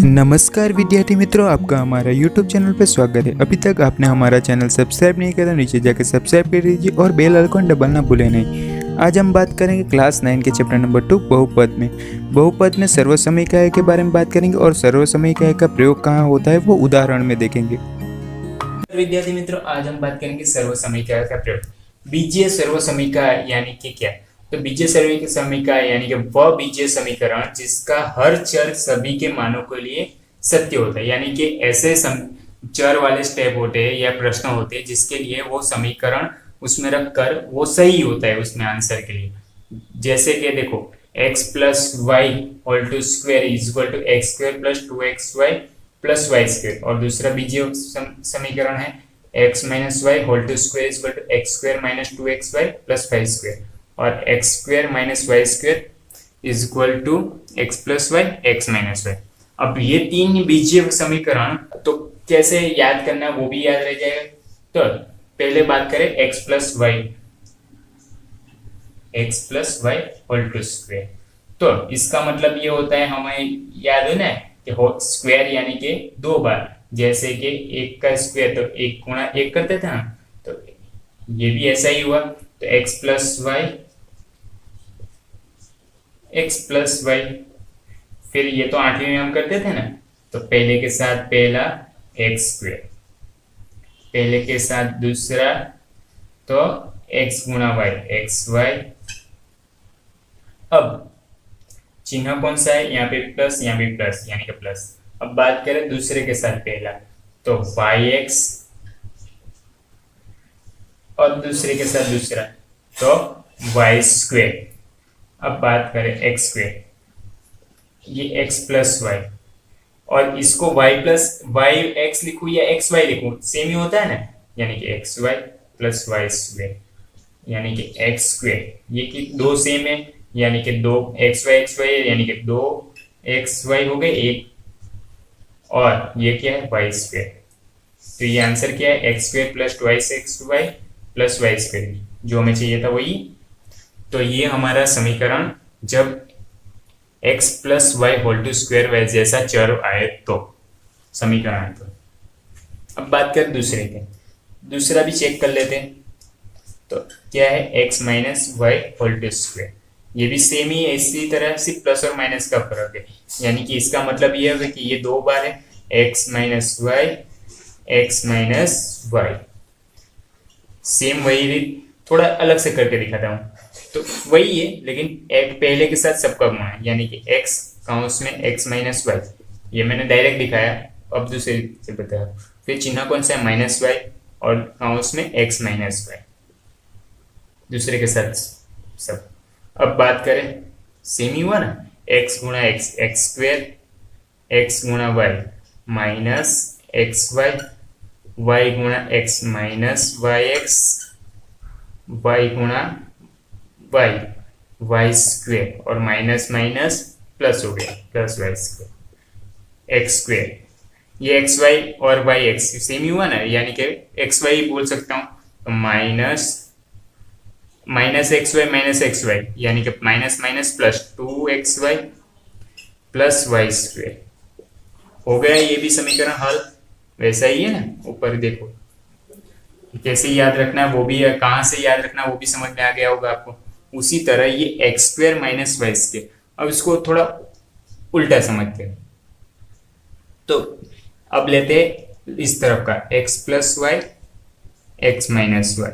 नमस्कार विद्यार्थी मित्रों, आपका हमारा YouTube चैनल पर स्वागत है। अभी तक आपने हमारा चैनल सब्सक्राइब नहीं किया तो नीचे जाकर सब्सक्राइब कर दीजिए और बेल आइकन दबाना भूलें नहीं। आज हम बात करेंगे क्लास 9 के चैप्टर नंबर 2 बहुपद में। बहुपद में सर्वसमयिकाएँ के बारे में बात करेंगे और सर्वसमयिकाएँ का प्रयोग कहाँ होता है वो उदाहरण में देखेंगे। विद्यार्थी मित्रों, आज हम बात करेंगे सर्वसमयिका का प्रयोग। बीजीय सर्वसमयिका यानी कि क्या? तो बीजीय सर्वसमयिका यानी कि वह बीजीय समीकरण जिसका हर चर सभी के मानों के लिए सत्य होता है, यानी कि ऐसे चर वाले स्टेप होते हैं या प्रश्न होते हैं जिसके लिए वो समीकरण उसमें रखकर वो सही होता है उसमें आंसर के लिए। जैसे कि देखो, x plus y whole to square is equal to x square plus 2xy plus y square, और दूसरा बीजीय समीकरण है x minus y whole to square is equal to x square minus 2xy plus 5 square, और x square minus y square is equal to x plus y x minus y. अब ये तीन बीजीय समीकरण तो कैसे याद करना है वो भी याद रह जाएगा। तो पहले बात करें x plus y whole to square. तो इसका मतलब ये होता है, हमें याद है ना कि स्क्वायर यानी कि दो बार, जैसे कि एक का स्क्वायर तो एक गुणा एक करते थे ना, तो ये भी ऐसा ही हुआ। तो x प्लस वाई, फिर ये तो 8वीं में हम करते थे ना, तो पहले के साथ पहला x स्क्वायर, पहले के साथ दूसरा तो x गुणा वाई एक्स वाई। अब चिन्ह कौन सा है, यहाँ पे प्लस यहाँ भी प्लस यानी कि प्लस। अब बात करें दूसरे के साथ पहला तो वाई एक्स, और दूसरे के साथ दूसरा तो वाई स्क्वेयर। अब बात करें एक्स स्क्वेयर, ये एक्स प्लस वाई, और इसको वाई प्लस वाई एक्स लिखूं या एक्स वाई लिखूं सेम ही होता है ना, यानी कि x y plus y square यानी कि एक्स स्क्वेयर। ये कि दो सेम है, यानी कि दो एक्स वाई यानी कि दो एक्स वाई हो गए एक, और ये क्या है वाई स्क्वेयर। तो ये आंसर क्या है, x square plus twice x y plus y square, जो हमें चाहिए था वही। तो ये हमारा समीकरण जब x plus y whole to square y जैसा चर आए तो समीकरण आए तो। अब बात करें दूसरे के, दूसरा भी चेक कर लेते हैं। तो क्या है, x minus y whole to square, ये भी सेम ही है, इसी तरह सिर्फ प्लस और माइनस का फर्क है, यानी कि इसका मतलब ये है कि ये दो बार है x माइनस वाई। सेम वही रीत थोड़ा अलग से करके दिखाता हूँ। तो वही है, लेकिन एक पहले के साथ सबका गुणा है, यानी कि x काउंस में x माइनस वाई, ये मैंने डायरेक्ट दिखाया, अब दूसरे से बताया। फिर चिन्ह कौन सा है, माइनस वाई, और काउंस में x माइनस वाई, दूसरे के साथ सब। अब बात करें, सेम ही हुआ ना, x गुणा एक्स स्क्वेयर, x गुणा वाई माइनस एक्स वाई गुणा x minus y x, y गुणा वाई स्क्वेयर, और माइनस माइनस प्लस हो गया plus y square x square. ये एक्स वाई और वाई एक्स सेम ही हुआ ना, यानी कि एक्स वाई बोल सकता हूँ, तो माइनस एक्स वाई यानी कि minus minus plus 2xy plus y square हो गया। ये भी समीकरण हल वैसा ही है ना, ऊपर देखो कैसे याद रखना है वो भी है, कहाँ से याद रखना है वो भी समझ में आ गया होगा आपको। उसी तरह ये x square minus y square, अब इसको थोड़ा उल्टा समझते हैं। तो अब लेते हैं इस तरफ का x plus y x minus y.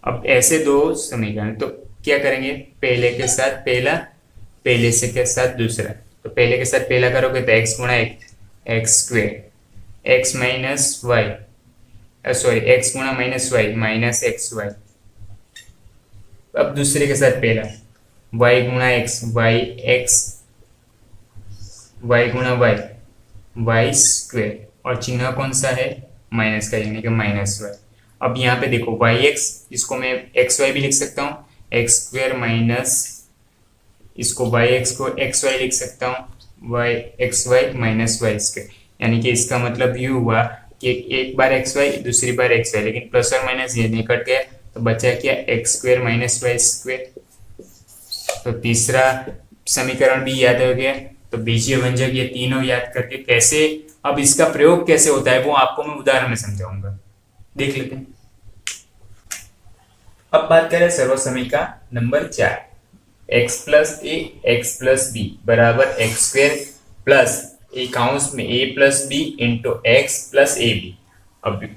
अब ऐसे दो समीकरण, तो क्या करेंगे, पहले के साथ पहला, पहले से के साथ दूसरा। तो पहले के साथ पहला करोगे तो x गुणा x square x minus y, sorry x गुणा minus y minus x y. अब दूसरे के साथ पहला y गुणा एक्स वाई गुणा वाई स्क्वेयर, और चिन्ह कौन सा है, माइनस का, यानी कि माइनस वाई। अब यहाँ पे देखो वाई एक्स, इसको मैं एक्स वाई भी लिख सकता हूँ, एक्स स्क्वेयर माइनस इसको वाई एक्स को एक्स वाई लिख सकता हूँ, y x y minus y square. यानी कि इसका मतलब ये हुआ कि एक बार एक्स वाई दूसरी बार एक्स वाई, लेकिन प्लस और माइनस ये निकट गया तो बचा क्या, x square minus y square. तो तीसरा समीकरण भी याद हो गया, तो बीजीय व्यंजक ये तीनों याद करके कैसे, अब इसका प्रयोग कैसे होता है वो आपको मैं उदाहरण में समझाऊंगा, देख लेते हैं। अब बात करें सर्वसमीका number 4, x plus a x plus b बराबर एक्स स्क्वेयर प्लस एक अंश में a plus b into x plus a b. अब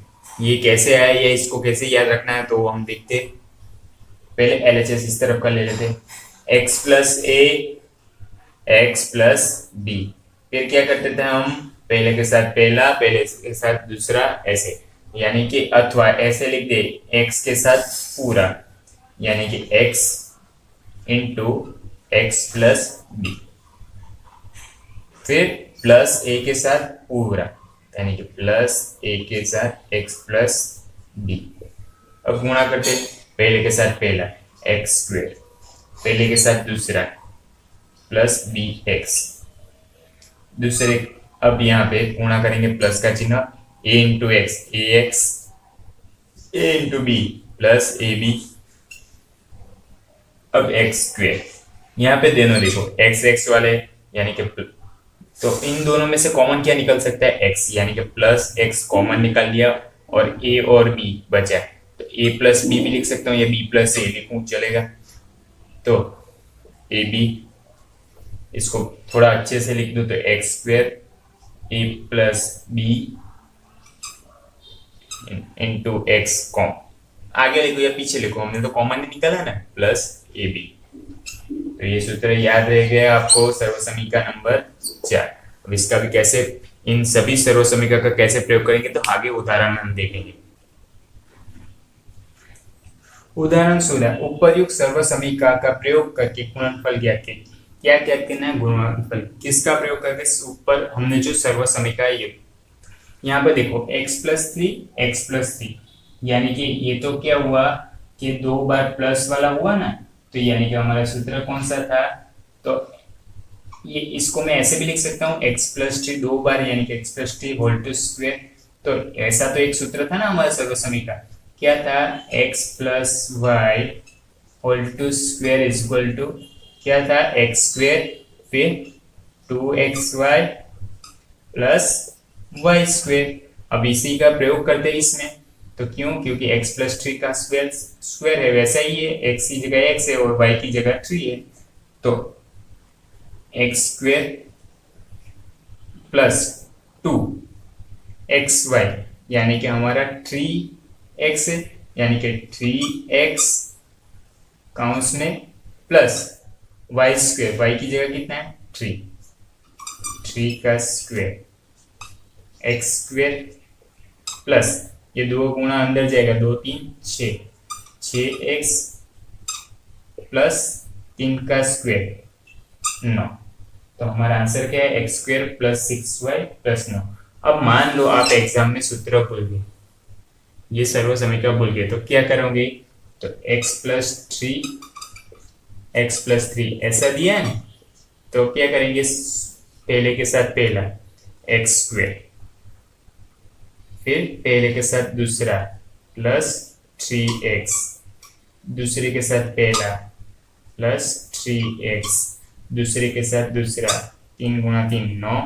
ये कैसे आया या इसको कैसे याद रखना है तो हम देखते हैं। पहले LHS इस तरफ का ले लेते हैं, x plus a x plus b, फिर क्या करते थे हम, पहले के साथ पहला पहले के साथ दूसरा ऐसे, यानी कि अथवा ऐसे लिख दे x के साथ पूरा, यानी कि x into x plus b, फिर प्लस ए के साथ पूरा, यानी कि प्लस ए के साथ एक्स प्लस बी। अब गुणा करते पहले के साथ पहला एक्स स्क्वेयर, पहले के साथ दूसरा प्लस बी एक्स, दूसरे, अब यहाँ पे गुणा करेंगे प्लस का चिन्ह, a into x a x, a into b plus a b, अब एक्स स्क्वेयर, यहाँ पे दोनों देखो एक्स एक्स वाले, यानी कि तो इन दोनों में से कॉमन क्या निकल सकता है, x, यानी कि प्लस एक्स कॉमन निकाल लिया और a और b बचा, तो a प्लस बी भी लिख सकता हूँ या b प्लस ए लिखूँ चलेगा। तो ए बी, इसको थोड़ा अच्छे से लिख दो तो x square a plus b into x कॉम, आगे लिखो या पीछे लिखो, हमने तो कॉमन ही निकाला ना, प्लस ए बी। तो ये सूत्र याद रह गया आपको सर्वसमीका नंबर 4। अब इसका भी कैसे, इन सभी सर्वसमीका का कैसे प्रयोग करेंगे तो आगे उदाहरण में हम देखेंगे। उदाहरण 16, उपर्युक्त सर्वसमीका का प्रयोग करके गुणनफल ज्ञात कीजिए। क्या ज्ञात करना है, गुणनफल किसका प्रयोग करके, ऊपर हमने जो सर्वसमीका है ये, यहाँ पे देखो x प्लस थ्री, यानी कि ये तो क्या हुआ कि 2 बार प्लस वाला हुआ ना, तो यानी कि हमारा सूत्र कौन सा था, तो ये इसको मैं ऐसे भी लिख सकता हूँ x प्लस टी 2 बार, यानी कि x plus t whole to square. तो ऐसा तो एक सूत्र था ना हमारा सर्वसमीका, क्या था, x plus y whole to square is equal to क्या था, एक्स स्क्वेयर फिर 2xy प्लस वाई स्क्वेयर। अब इसी का प्रयोग करते हैं इसमें, तो क्यों, क्योंकि x प्लस 3 का स्क्वायर है, वैसा ही है, x की जगह x है और y की जगह 3 है, तो एक्स स्क्वेयर प्लस 2xy, यानी कि हमारा 3x है, यानी कि 3x काउंस में प्लस y स्क्वेयर, y की जगह कितना है 3 का स्क्वेयर, एक्स स्क्वेयर प्लस ये 2 गुणा अंदर जाएगा, 2 3 6x प्लस 3 का स्क्वेयर 9। तो हमारा आंसर क्या है, x square plus 6y plus 9। अब मान लो आप एग्जाम में सूत्र भूल गए, ये सर्वसमीका भूल गए, तो क्या करोगे, तो x प्लस थ्री ऐसा दिया है ना, तो क्या करेंगे, पहले के साथ पहला एक्स स्क्वेयर, फिर पहले के साथ दूसरा प्लस 3x, दूसरे के साथ पहला प्लस 3x, दूसरे के साथ दूसरा 3 गुणा 3 9,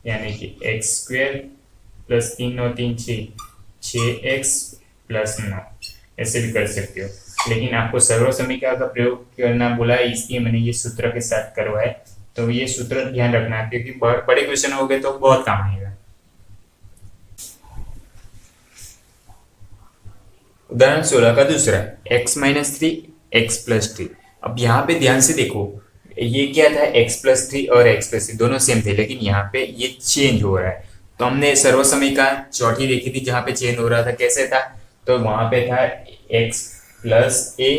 यानी कि x square plus 3 9 3 6x plus 9, ऐसे भी कर सकते हो, लेकिन आपको सर्वसमीका का प्रयोग करना बोला है इसलिए मैंने ये सूत्र के साथ करवाया। तो ये सूत्र ध्यान रखना क्योंकि बड़े क्वेश्चन हो गए तो बहुत काम आएगा। उदाहरण 16 का दूसरा, x माइनस 3 एक्स प्लस 3। अब यहाँ पे ध्यान से देखो, ये क्या था, x प्लस 3 और x प्लस 3 दोनों सेम थे, लेकिन यहाँ पे ये चेंज हो रहा है। तो हमने सर्वसमीका चौथी देखी थी जहाँ पे चेंज हो रहा था, कैसे था, तो वहां पे था x प्लस a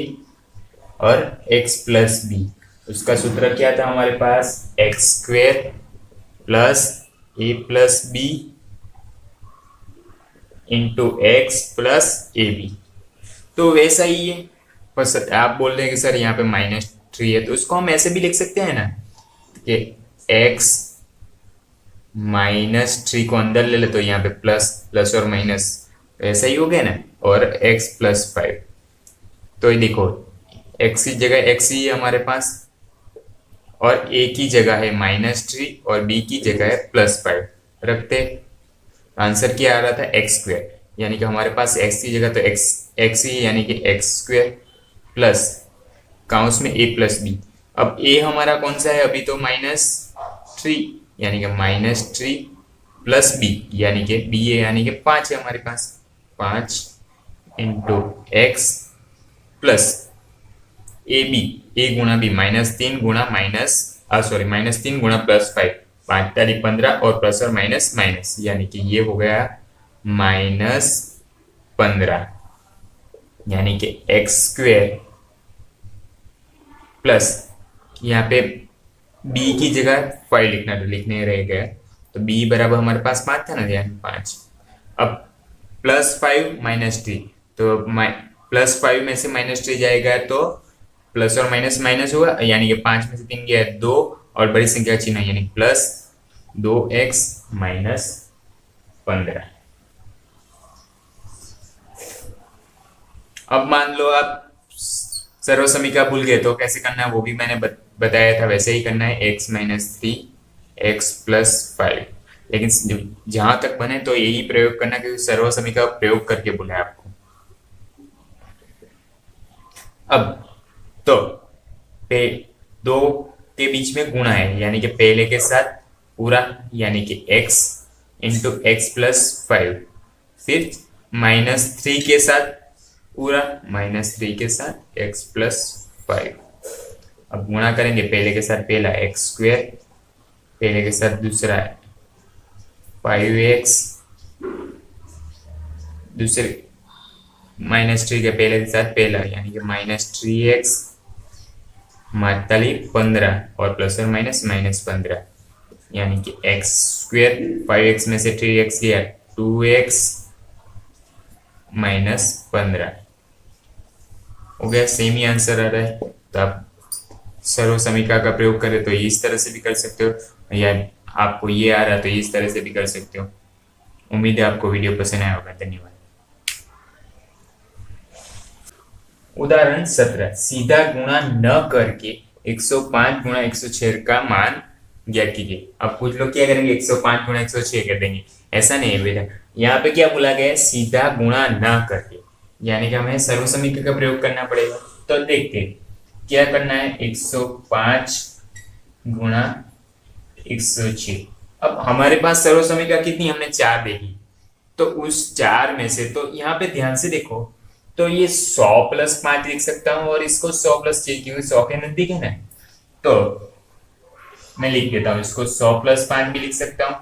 और x प्लस b, उसका सूत्र क्या था हमारे पास, एक्स स्क्वेयर प्लस a प्लस b into x plus a b. तो वैसा ही है, बस आप बोल रहे हैं कि सर यहाँ पे -3 है, तो उसको हम ऐसे भी लिख सकते हैं ना कि x -3 को अंदर ले ले तो यहाँ पे प्लस और माइनस ऐसा ही हो गया ना, और x प्लस 5। तो ये देखो x की जगह x ही है हमारे पास, और a की जगह है -3 और b की जगह है +5 रखते। आंसर क्या आ रहा था x², यानी कि हमारे पास x की जगह तो x ही है, यानी कि x² प्लस काउंस में a + b। अब a हमारा कौन सा है, अभी तो -3, यानी कि -3 + b, यानी कि b है, यानी कि 5 है हमारे पास। 5 × x प्लस a गुणा b, -3 गुणा -3 गुणा +5, 5 तारीख 15 और प्लस और माइनस माइनस, यानी कि ये हो गया -15, यानी कि x² प्लस यहाँ पे b की जगह 5 लिखने रह गया, तो b बराबर हमारे पास 5 था ना, ध्यान 5। अब +5 -3, तो +5 में से -3 जाएगा तो प्लस और माइनस माइनस होगा, यानी कि 5 में से 3 गया 2 और बड़ी संख्या का चिन्ह, यानी +2x - 15। अब मान लो आप सर्व समीकरण भूल गए, तो कैसे करना है वो भी मैंने बताया था, वैसे ही करना है, x - 3 x + 5। लेकिन जहां तक बने तो यही प्रयोग करना, क्योंकि सर्व समीकरण प्रयोग करके बोला है आपको। अब तो दो के बीच में गुणा है, यानी कि पहले के साथ पूरा, यानी कि x × x + 5, फिर -3 के साथ पूरा, -3 के साथ x + 5। अब गुणा करेंगे, पहले के साथ पहला x², पहले के साथ दूसरा 5x, दूसरे -3 के पहले के साथ पहला, यानी कि -3x, 15 और प्लस और माइनस -15, यानी कि x², 5x में से 3x गया 2x - 15 हो गया। सेम ही आंसर आ रहा है, तो आप सर्व समीकरण का प्रयोग करें तो इस तरह से भी कर सकते हो, या आपको ये आ रहा है तो इस तरह से भी कर सकते हो। उम्मीद है आपको वीडियो पसंद आया होगा। धन्यवाद। उदाहरण 17, सीधा गुणा न करके 105 × 106 का मान ज्ञात कीजिए। अब कुछ लोग क्या करेंगे, 105 × 106 कर देंगे, ऐसा नहीं है बेटा। यहाँ पे क्या बोला गया है, सीधा गुणा न करके, यानी कि हमें सर्व समीकरण का प्रयोग करना पड़ेगा। तो देखते हैं क्या करना है, 105 × 106। अब हमारे पास सर्व समीकरण कितनी, हमने 4 देखी, तो उस 4 में से, तो यहाँ पे ध्यान से देखो, तो ये 100 + 5 लिख सकता हूँ, और इसको 100 + 6, क्योंकि 100 के नजदीक है ना, तो मैं लिख देता हूँ इसको 100 + 5 भी लिख सकता हूँ।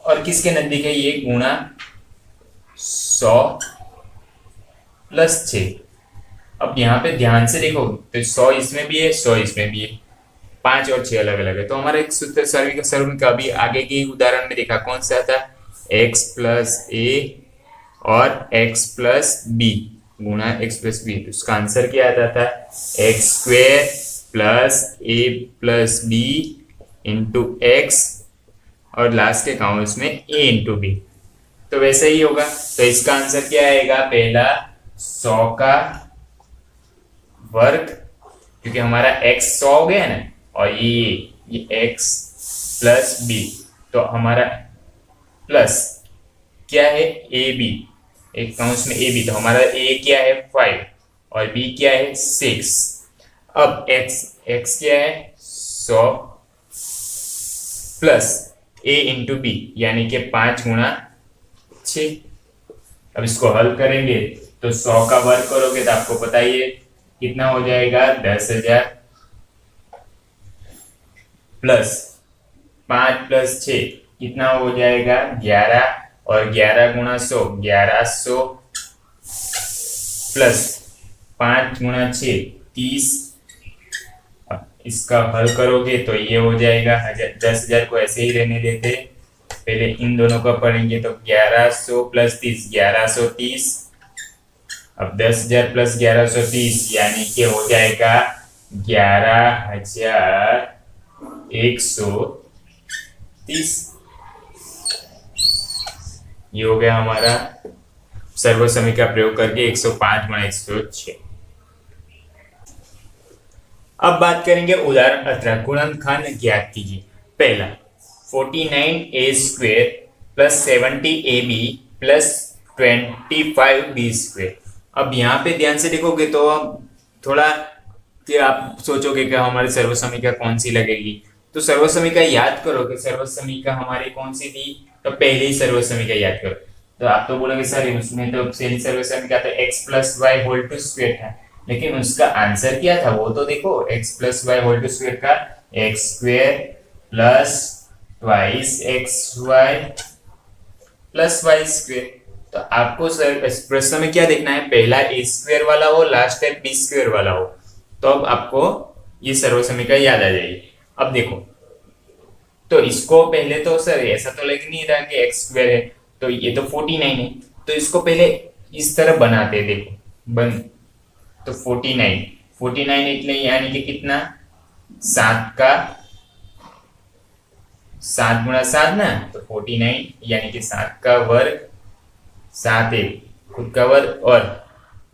और किसके नजदीक है, ये गुणा 100 + 6। अब यहाँ पे ध्यान से देखो, तो 100 इसमें भी है, 100 इसमें भी है, 5 और 6 अलग अलग है। तो हमारा एक सूत्र सर्व का अभी आगे के उदाहरण में देखा, कौन सा था, x + a और x + b गुणा x + b। उसका आंसर क्या आता था, x² + a + b × x, और लास्ट के काउंट्स में a × b। तो वैसे ही होगा, तो इसका आंसर क्या आएगा, पहला 100 का वर्ग, क्योंकि हमारा x 100 हो गया ना, और ये x + b, तो हमारा प्लस क्या है, ए बी, एक काउंस में ए बी, तो हमारा a क्या है 5 और b क्या है 6। अब x क्या है 100 प्लस a × b, यानी कि 5 × 6। अब इसको हल करेंगे तो 100 का वर्ग करोगे तो आपको पता ही है कितना हो जाएगा, 10,000 प्लस 5 + 6 कितना हो जाएगा 11, और 11 × 100 1100 प्लस 5 × 6 30। इसका हल करोगे तो ये हो जाएगा 10,000 को ऐसे ही रहने देते, पहले इन दोनों को पढ़ेंगे तो 1100 + 30 1130। अब 10,000 + 1130 यानी कि हो जाएगा 11,130। ये हो गया हमारा सर्व समीकरण प्रयोग करके 105 × 106। अब बात करेंगे उदाहरण 18, गुणनखंड ज्ञात कीजिए। पहला 49a² plus 70ab plus 25b²। अब यहाँ पे ध्यान से देखोगे तो थोड़ा कि आप सोचोगे कि हमारी सर्वसमीका कौन सी लगेगी। तो सर्वसमीका याद करो कि सर्वसमीका हमारी कौन सी थी, तो पहली सर्वसमीका याद करो। तो आप तो बोलोगे सर उसमें तो पहली सर्वसमीका तो x plus y whole to square था, लेकिन उसका आंसर क्या था वो तो देखो। x plus y whole to square का x square plus twice x y plus y square. तो आपको सर इस प्रश्न में क्या देखना है, पहला ए स्क्वायर वाला हो, लास्ट स्टेप बी स्क्वायर वाला हो, तो अब आपको ये सर्वसमीकरण याद आ जाएगी। अब देखो तो इसको पहले तो सर ऐसा तो लग नहीं रहा कि एक्स स्क्वायर है, तो ये तो 49 है, तो इसको पहले इस तरह बनाते हैं। देखो बन तो 49 એટલે यानी कि कितना 7 गुणा 7 ना, तो 49 यानी कि 7 का वर्ग 7 एक खुद का वर्ग और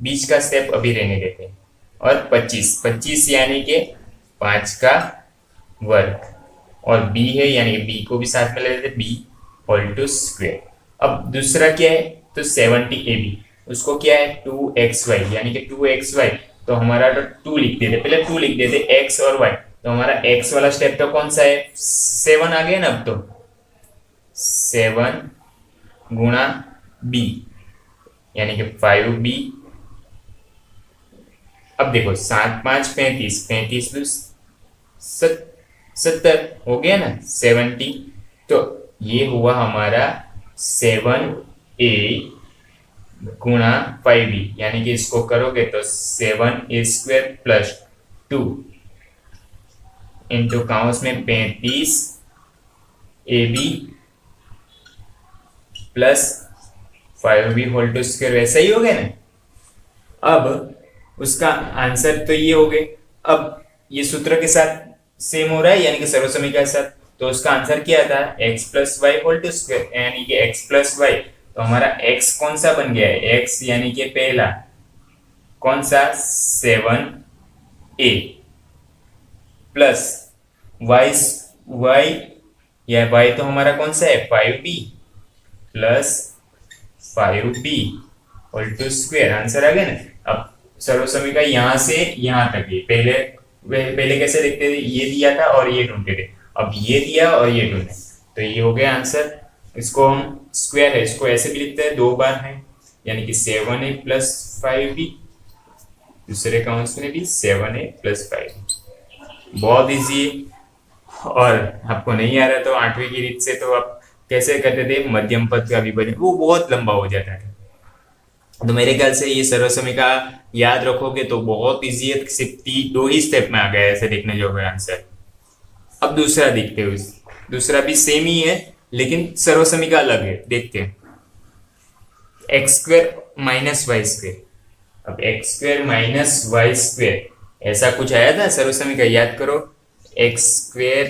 बीच का स्टेप अभी रहने देते हैं, और 25 यानी कि 5 का वर्ग और b है यानी कि b को भी साथ में ले लेते b होल टू स्क्वायर। अब दूसरा क्या है, तो 70ab, उसको क्या है 2xy यानी कि 2xy, तो हमारा तो 2 लिख देते, पहले 2 लिख देते x और y, तो हमारा x वाला स्टेप तो कौन सा है 7 आ गया ना। अब तो 7 गुणा b यानी कि 5b। अब देखो 7 5 35, 35 प्लस 70 हो गया ना 70, तो ये हुआ हमारा 7a गुणा 5b, यानी कि इसको करोगे तो 7a² प्लस 2 इंटू काउंस में 35ab plus 5b whole to square, वैसा ही हो गया ना। अब उसका आंसर तो ये हो गए। अब ये सूत्र के साथ सेम हो रहा है यानी कि सर्वसमीकरण के साथ, तो उसका आंसर क्या था x plus y whole to square, यानी कि x प्लस वाई। तो हमारा x कौन सा बन गया है, x यानी कि पहला कौन सा 7a प्लस y या y तो हमारा कौन सा है 5b plus 5b whole to square, answer आ गया ना। अब सर्वसमीकरण यहां से यहां तक है। पहले कैसे देखते थे, ये दिया था और ये ढूंढते थे, अब ये दिया और ये ढूंढे, तो ये हो गया आंसर। इसको हम स्क्वायर है, इसको ऐसे भी लिखते हैं 2 बार है, यानी कि 7a प्लस 5b, दूसरे काउंस में भी 7a प्लस 5b। बहुत इजी है। और आपको नहीं आ रहा तो 8वीं की रीत से तो आप कैसे करते थे, मध्यम पद का विभाजन, वो बहुत लंबा हो जाता था। तो मेरे ख्याल से ये सर्वसमीकरण याद रखोगे तो बहुत इजी है, सिर्फ 2 ही स्टेप में आ गया ऐसे देखने जो आंसर। अब दूसरा देखते हैं, दूसरा भी सेम ही है लेकिन सर्वसमीकरण अलग है, देखते हैं। x² माइनस वाई स्क्वायर, अब x² माइनस वाई स्क्वायर ऐसा कुछ आया था सर्वसमीकरण, याद करो x²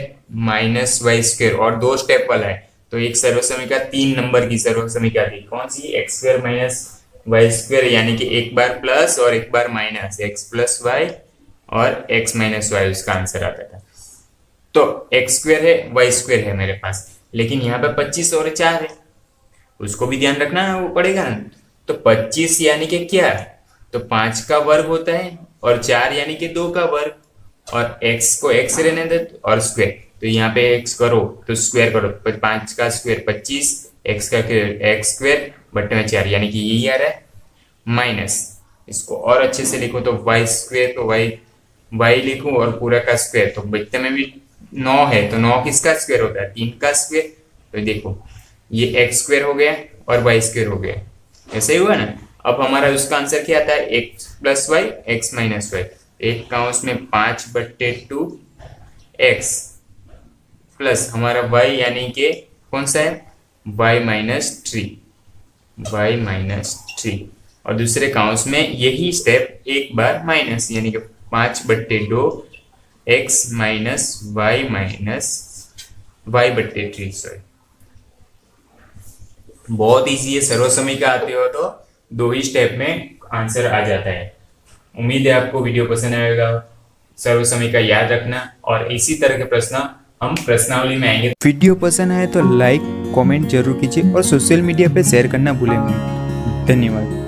माइनस वाई स्क्वायर, और 2 स्टेप वाला है, तो एक सर्वसमीकरण 3 नंबर की सर्वसमीकरण थी, कौन सी x² माइनस वाई स्क्वायर, यानी कि एक बार प्लस और एक बार माइनस, x प्लस वाई और x माइनस वाई, उसका आंसर आता था। तो x² है वाई स्क्वायर है मेरे पास, लेकिन यहाँ पे 25 और 4 है, उसको भी ध्यान रखना वो पड़ेगा ना। तो 25 यानी कि क्या, तो 5 का वर्ग होता है, और 4 यानी कि 2 का वर्ग, और x को x रहने दे और स्क्वायर, तो यहाँ पे x करो तो स्क्वायर करो, 5 का स्क्वायर 25, x का x स्क्वायर बटे में 4, यानी कि यही आ रहा है, माइनस इसको और अच्छे से लिखो तो वाई स्क्वायर, तो वाई लिखूं और पूरा का स्क्वायर, तो बच्चे में भी 9 है, तो 9 किसका स्क्वायर होता है 3 का स्क्वायर, तो देखो ये x स्क्वायर हो गया और वाई स्क्वायर हो गया, ऐसे ही हुआ ना। अब हमारा उसका आंसर क्या आता है x plus y x minus y, एक का उसमें 5/2 x प्लस हमारा y यानी कि कौन सा है y माइनस 3, और दूसरे काउंस में यही स्टेप एक बार माइनस, यानी कि 5/2 x माइनस y/3, सॉरी। बहुत इजी है, सर्वसमीकरण आते हो तो 2 ही स्टेप में आंसर आ जाता है। उम्मीद है आपको वीडियो पसंद आएगा। सर्वसमय का याद रखना, और इसी तरह के प्रश्न हम प्रश्नावली में आएंगे। वीडियो पसंद आए तो लाइक कमेंट जरूर कीजिए और सोशल मीडिया पे शेयर करना भूलें नहीं। धन्यवाद।